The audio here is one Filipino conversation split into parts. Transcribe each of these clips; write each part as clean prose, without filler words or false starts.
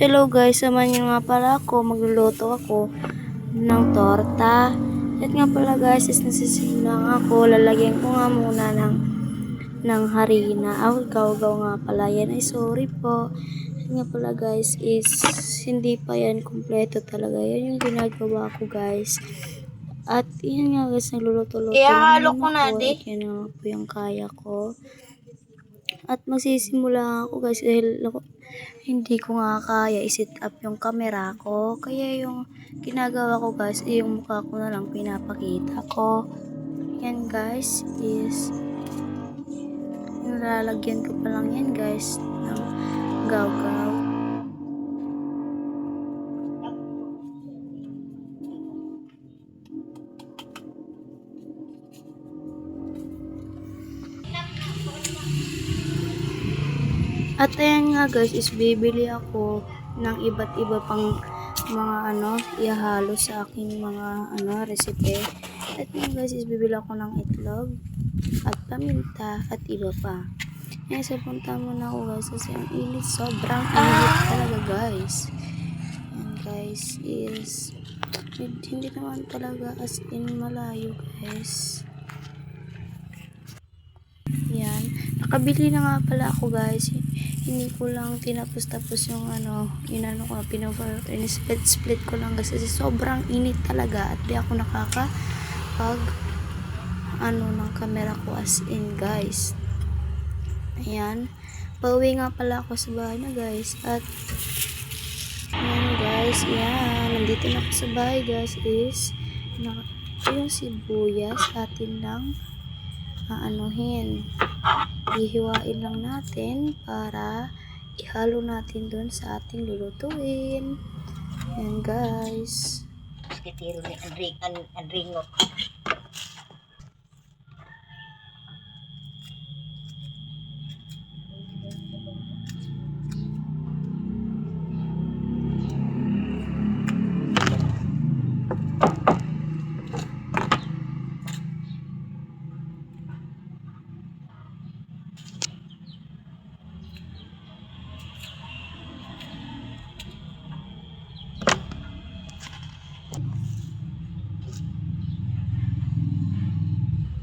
Hello guys, samahan niyo nga pala ako, magluluto ako ng torta. At nga pala guys, is nasisimulang ako, lalagyan ko nga muna ng harina. Gaw-gaw nga pala yan, ay sorry po. At nga pala guys, is hindi pa yan kumpleto talaga. Yan yung ginagawa ko guys. At yun nga guys, nagluluto-luto Ihalo ko na, ako. di. At yan nga po yung kaya ko. At magsisimula ako guys dahil hindi ko nga kaya i-set up yung camera ko. Kaya yung ginagawa ko guys, yung mukha ko na lang pinapakita ko. Yan guys is nilalagyan ko pa lang yan guys ng gaw-gaw. At ayan nga guys, is bibili ako ng iba't iba pang mga ihalo sa aking mga recipe. At yun guys, is bibili ako ng itlog at paminta at iba pa. Ayan, so punta muna ako guys kasi ang init, sobrang init talaga guys. Ayan guys, is hindi naman talaga as in malayo guys. Yan, nakabili na nga pala ako guys. Hindi ko lang tinapos-tapos yung inano ko, split ko lang kasi sobrang init talaga at di ako nakakapag ng camera ko as in guys. Ayan, pauwi nga pala ako sa bahay na guys. At ayan guys, yan, nandito na ako sa bahay guys. Is yung sibuyas atin lang hihiwain lang natin para ihalo natin dun sa ating lulutuin. Ayan guys. Kitiro ni Andringo.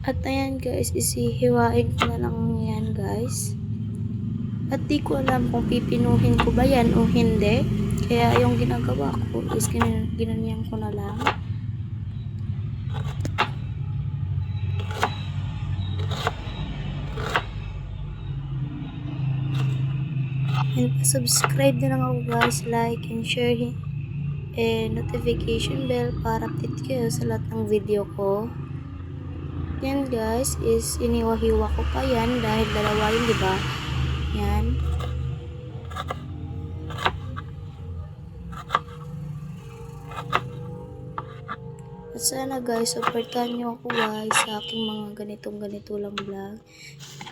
At ayan guys, isihiwain ko na lang yan guys. At di ko alam kung pipinuhin ko ba yan o hindi. Kaya yung ginagawa ko is ginanyan ko na lang. And subscribe na lang ako guys, like and share and notification bell para update kayo sa lahat ng video ko. Yan guys, is iniwahiwa ko pa yan dahil dalawa yun, diba? Yan. At sana guys, supportan nyo ako guys sa aking mga ganito lang vlog.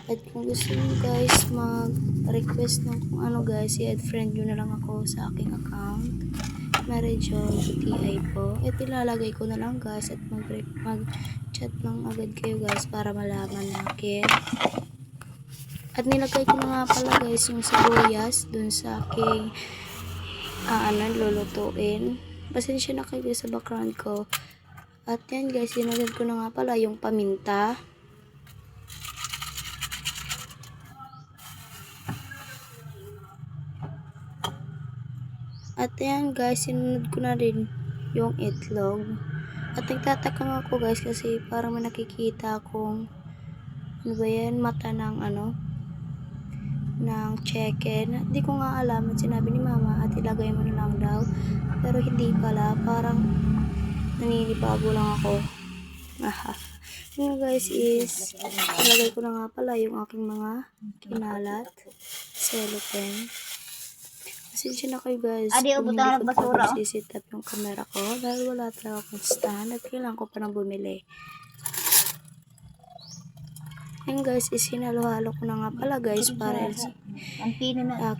At kung gusto nyo guys mag-request ng kung ano guys, i-add friend nyo na lang ako sa aking account. Marijoy po. At ilalagay ko na lang guys at mag-chat lang agad kayo guys para malaman natin. At nilagay ko na nga pala guys yung sibuyas dun sa aking lulutuin. Pasensya na kayo sa background ko. At yan guys, sinagad ko na nga pala yung paminta. At ayan guys, sinunod ko na rin yung itlog. At nagtataka nga ako guys kasi parang may nakikita akong mata ng ng chicken. Hindi ko nga alam at sinabi ni mama at ilagay mo na lang daw. Pero hindi pala, parang naninibago lang ako. Yun guys is ilagay ko na nga pala yung aking mga kinalat cellophane. Pasensya na kayo guys kung hindi ko talaga sisit up yung camera ko dahil wala talaga akong stand at kailangan ko pa nang bumili. Yan guys, is hinalo-halo ko na nga pala guys para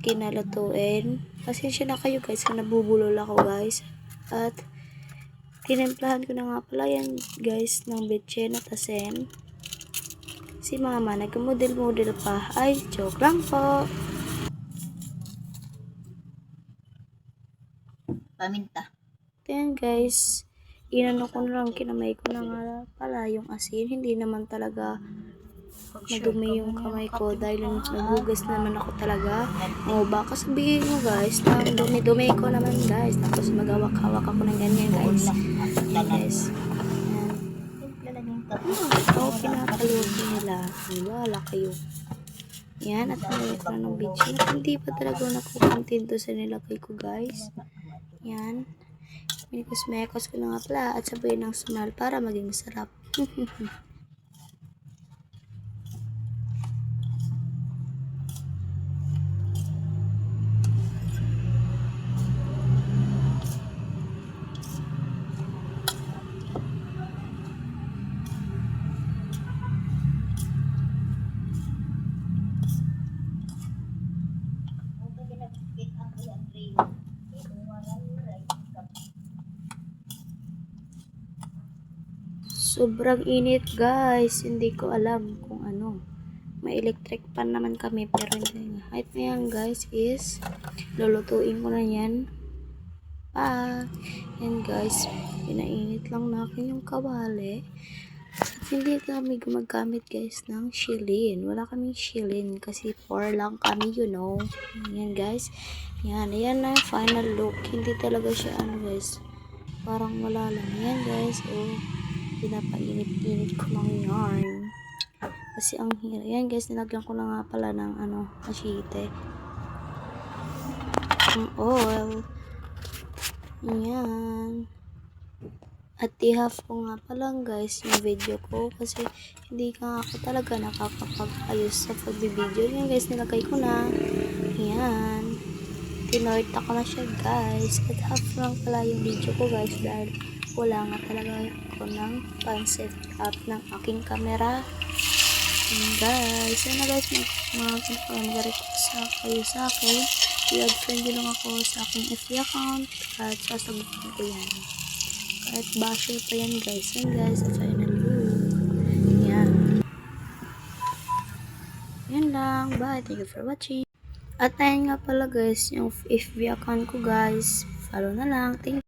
kinalutuin. Pasensya na kayo guys kung nabubulol ako guys. At tinimplahan ko na nga pala yan guys ng betchin at asin. Si mama nag-model pa. Ay, joke lang po. Paminta. Ayan guys, inano ko na lang, kinamay ko na nga pala yung asin. Hindi naman talaga madumi yung kamay ko dahil naghugas naman ako talaga. O baka sabihin mo guys, na ang dumi-dumi ko naman guys. Tapos magawak-hawak ako ng ganyan guys. Ayan guys. Ayan. Simple lang yung kape. Ito, pinapaloto nila. Wala kayo. Yan, at nalagay ko na ng video. At hindi pa talaga nakukontento sa nilagay ko guys. Yan. Minikos-mekos ko na nga pala at sabay ng smell para maging masarap. Sobrang init guys. Hindi ko alam kung ano. May electric pan naman kami pero hindi nga. At ngayon guys is lulutuin ko na yan. Yan guys. Pinainit lang natin yung kawali. At hindi kami gumagamit guys ng shilin. Wala kaming shilin kasi 4 lang kami, you know. Yan guys. Yan. Ayan na yung final look. Hindi talaga siya ano guys. Parang wala lang. Yan guys. Oh. Pinapainit-init ko lang yarn. Kasi ang hirap. Yan guys. Nilagyan ko na nga pala ng ano. Asite. Ang oil. Yan. At i-half ko nga pa lang guys yung video ko kasi hindi ka ako talaga nakakapag-ayos sa pagbibideo. Yan guys, nilagay ko na. Yan. Tinorta ko na siya guys. At half lang pala yung video ko guys dahil wala nga talaga ako ng pan-set up ng aking camera. Yan guys. Yan na guys, mag-request kayo sa akin. I-add friend lang ako sa aking FB account at sasagutin ko yan. Kahit basher pa yan guys. Yan guys, sa final look. Yan. Yan lang. Bye. Thank you for watching. At ayun nga pala guys, yung FB account ko guys. Follow na lang. Thank you.